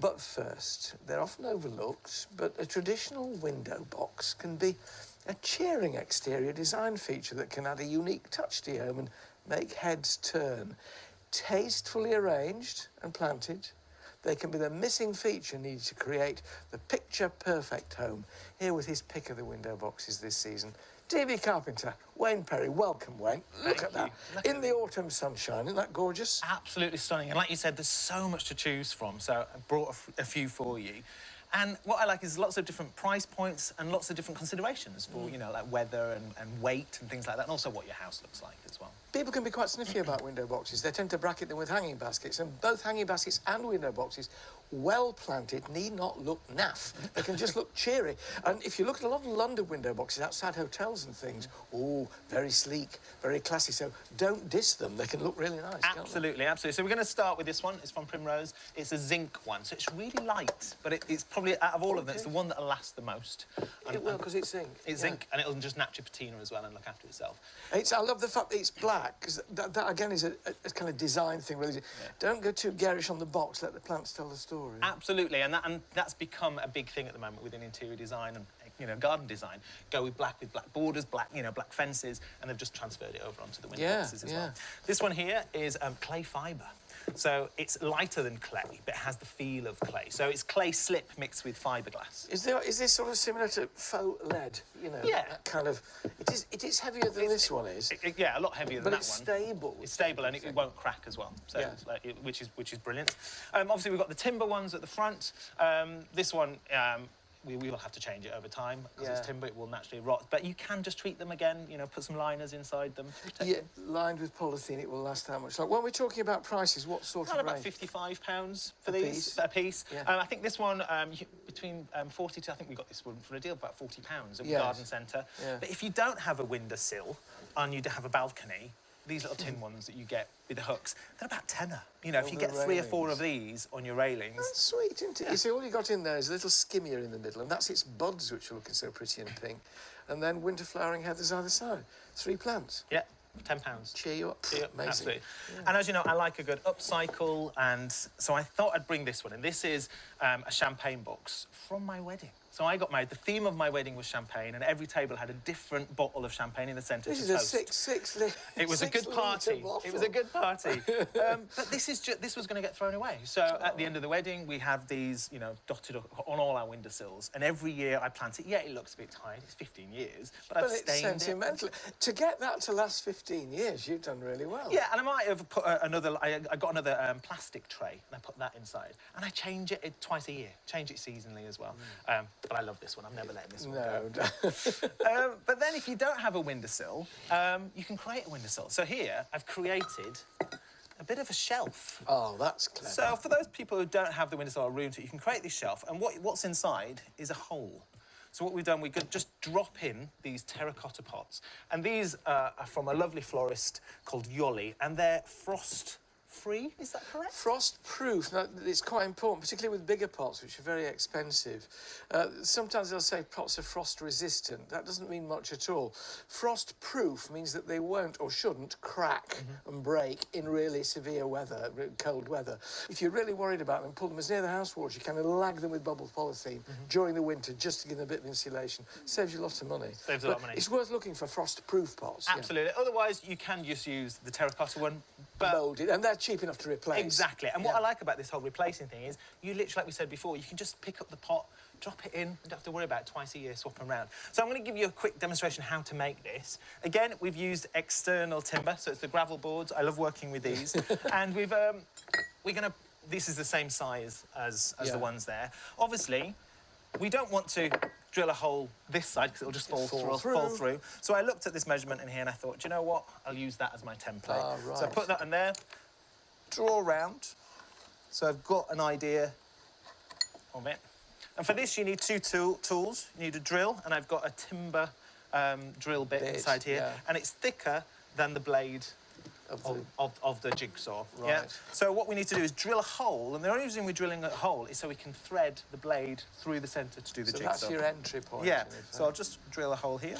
But first, they're often overlooked, but a traditional window box can be a cheering exterior design feature that can add a unique touch to your home and make heads turn. Tastefully arranged and planted, they can be the missing feature needed to create the picture-perfect home. Here with his pick of the window boxes this season, TV Carpenter, Wayne Perry. Welcome, Wayne. Look at that. In the autumn sunshine, isn't that gorgeous? Absolutely stunning. And like you said, there's so much to choose from, so I brought a few for you. And what I like is lots of different price points and lots of different considerations for, you know, like weather and weight and things like that, and also what your house looks like as well. People can be quite sniffy about window boxes. They tend to bracket them with hanging baskets, and both hanging baskets and window boxes, well planted, need not look naff. They can just look cheery. And if you look at a lot of London window boxes outside hotels and things, oh, very sleek, very classy. So don't diss them. They can look really nice. Absolutely, absolutely. So we're going to start with this one. It's from Primrose. It's a zinc one, so it's really light, but it's probably, out of all of them, it's the one that'll last the most. It will, because it's zinc. It's zinc, and it'll just nap your patina as well and look after itself. I love the fact that it's black, because that again, is a kind of design thing, really. Yeah. Don't go too garish on the box. Let the plants tell the story. Absolutely, and that's become a big thing at the moment within interior design and, you know, garden design. Go with black borders, black fences, and they've just transferred it over onto the window boxes as well. This one here is clay fibre. So it's lighter than clay, but it has the feel of clay. So it's clay slip mixed with fiberglass. Is this sort of similar to faux lead? You know, that kind of. It is heavier than this one is. Yeah, a lot heavier than that one. But it's stable. It's stable and it won't crack as well. So which is brilliant. Obviously we've got the timber ones at the front. This one. We will have to change it over time because it's timber, it will naturally rot. But you can just treat them again, you know, put some liners inside them. Lined with polythene, it will last how much? Like, when we're talking about prices, what sort of range? About £55 for these, a piece. Yeah. I think this one, between 40 to, I think we got this one for a deal, about £40 at the garden centre. Yeah. But if you don't have a windowsill and you have a balcony, these little tin ones that you get with the hooks, they're about tenner. You know, if you get 3 or 4 of these on your railings... That's sweet, isn't it? You see, all you got in there is a little skimmier in the middle, and that's its buds, which are looking so pretty and pink. And then winter flowering heathers either side. 3 plants. Yeah, £10. Cheer you up. Amazing. Absolutely. Yeah. And as you know, I like a good upcycle, and so I thought I'd bring this one. And this is a champagne box from my wedding. So I got married. The theme of my wedding was champagne, and every table had a different bottle of champagne in the centre. This is a six It was a good party. It was a good party. But this was going to get thrown away. So at the end of the wedding, we have these, you know, dotted on all our windowsills, and every year I plant it. Yeah, it looks a bit tired. It's 15 years, but I've stained it's sentimental. To get that to last 15 years, you've done really well. Yeah, and I might have put another. I got another plastic tray, and I put that inside, and I change it twice a year. Change it seasonally as well. But I love this one. I'm never letting this one go. But then if you don't have a windowsill, you can create a windowsill. So here, I've created a bit of a shelf. Oh, that's clever. So for those people who don't have the windowsill or room to, you can create this shelf, and what's inside is a hole. So what we've done, we could just drop in these terracotta pots. And these are from a lovely florist called Yoli, and they're frost-free, is that correct? Frost-proof. Now, it's quite important, particularly with bigger pots, which are very expensive. Sometimes they'll say pots are frost-resistant. That doesn't mean much at all. Frost-proof means that they won't or shouldn't crack and break in really severe weather, cold weather. If you're really worried about them, pull them as near the house walls. You kind of lag them with bubble polythene during the winter just to give them a bit of insulation. Saves you lots of money. Saves a lot of money. It's worth looking for frost-proof pots. Absolutely. Yeah. Otherwise, you can just use the terracotta one. But molded, and they're cheap enough to replace. Exactly. And what I like about this whole replacing thing is you literally, like we said before, you can just pick up the pot, drop it in, you don't have to worry about it twice a year, swap them around. So I'm going to give you a quick demonstration how to make this. Again, we've used external timber, so it's the gravel boards. I love working with these. And we're going to... This is the same size as the ones there. Obviously, we don't want to drill a hole this side because it'll just fall through. So I looked at this measurement in here and I thought, do you know what? I'll use that as my template. Right. So I put that in there, draw around. So I've got an idea of it. And for this, you need 2 tools. You need a drill, and I've got a timber drill bit inside here. Yeah. And it's thicker than the blade of the jigsaw. Right. Yeah? So what we need to do is drill a hole, and the only reason we're drilling a hole is so we can thread the blade through the centre to do the jigsaw. So that's your entry point. Yeah. So I'll just drill a hole here.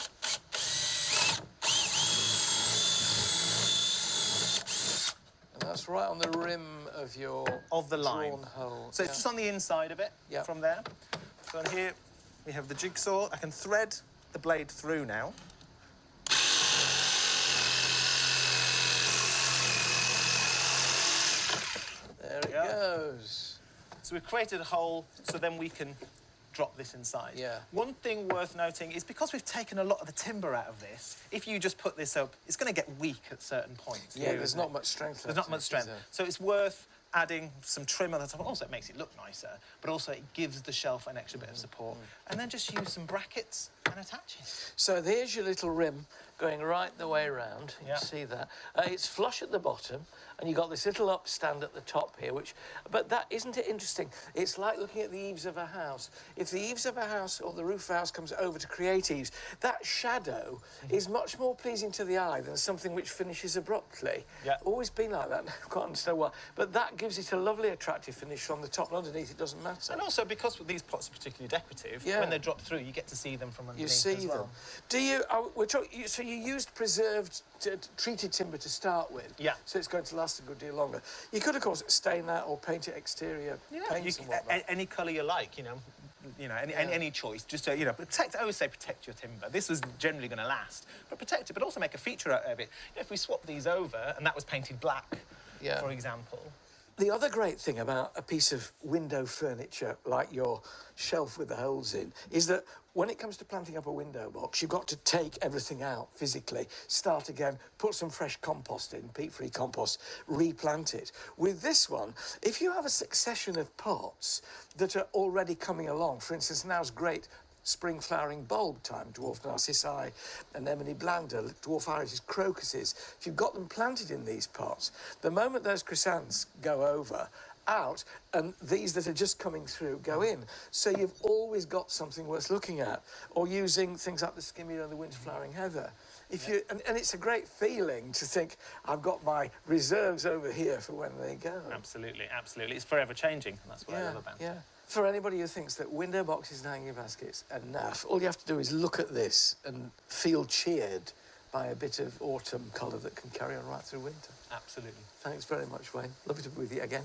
And that's right on the rim of your the line. drawn hole. So it's just on the inside of it from there. So on here, we have the jigsaw. I can thread the blade through now. There it goes. So we've created a hole so then we can drop this inside. Yeah. One thing worth noting is because we've taken a lot of the timber out of this, if you just put this up, it's going to get weak at certain points. Yeah, there's not much strength. There's not much strength. So it's worth adding some trim on the top. Also, it makes it look nicer, but also it gives the shelf an extra bit of support. And then just use some brackets and attach it. So there's your little rim going right the way around. You can see that. It's flush at the bottom, and you've got this little upstand at the top here, but that, isn't it interesting? It's like looking at the eaves of a house. If the eaves of a house or the roof of a house comes over to create eaves, that shadow is much more pleasing to the eye than something which finishes abruptly. Yeah. Always been like that. I can't understand why. But that gives it a lovely, attractive finish from the top, and underneath it doesn't matter. And also, because these pots are particularly decorative, when they drop through, you get to see them from underneath. You see as well. them. Do you? So you used preserved, treated timber to start with. Yeah. So it's going to last a good deal longer. You could, of course, stain that or paint it exterior paints and whatnot. Any colour you like, any choice. Just to, protect. I always say protect your timber. This was generally going to last, but protect it, but also make a feature out of it. If we swap these over and that was painted black, for example. The other great thing about a piece of window furniture like your shelf with the holes in is that when it comes to planting up a window box, you've got to take everything out physically, start again, put some fresh compost in, peat-free compost, replant it. With this one, if you have a succession of pots that are already coming along, for instance, now's great spring flowering bulb time, dwarf narcissi, anemone blanda, dwarf iris, crocuses. If you've got them planted in these pots, the moment those chrysanthemums go out, and these that are just coming through go in. So you've always got something worth looking at. Or using things like the skimmia and the winter flowering heather. And it's a great feeling to think, I've got my reserves over here for when they go. Absolutely, absolutely. It's forever changing, and that's what I love about it. Yeah. For anybody who thinks that window boxes and hanging baskets are naff, all you have to do is look at this and feel cheered by a bit of autumn colour that can carry on right through winter. Absolutely. Thanks very much, Wayne. Lovely to be with you again.